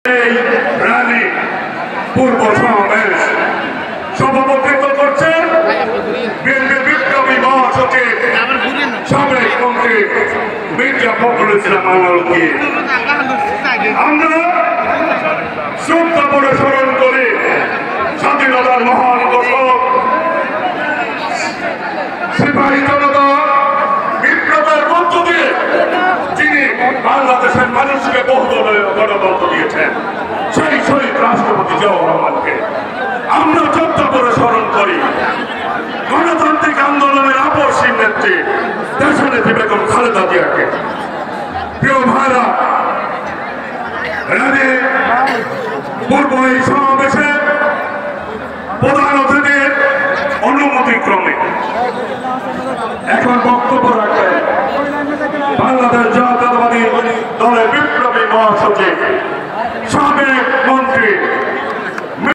এই র্যালি পূর্ব সমাবেশ সভাপতিত্ব করছেন বিএনপি বিপ্লবী মহাসচিব সাবেক মন্ত্রী মির্জা ফখরুল ইসলাম আলমকে আমরা শ্রদ্ধা করে স্মরণ করি স্বাধীনতার মহান ঘোষক সিপাহী জনতা বিপ্লবের মধ্য দিয়ে যিনি বাংলাদেশের মানুষকে বহুদল গণতন্ত্র দিয়েছেন সেই শহীদ রাষ্ট্রপতি জিয়াউর রহমানকে আমরা শ্রদ্ধা করে স্মরণ করি গণতান্ত্রিক আন্দোলনের আপসীন নেত্রী দেশনেত্রী বেগম খালেদা জিয়াকে। প্রিয় ভাইরা, পূর্ব এই সমাবেশে প্রধান অতিথির অনুমতিক্রমে এখন বক্তব্য রাখবেন বাংলাদেশ জাতীয়তাবাদী দলের বিপ্লবী মহাসচিব সাবেক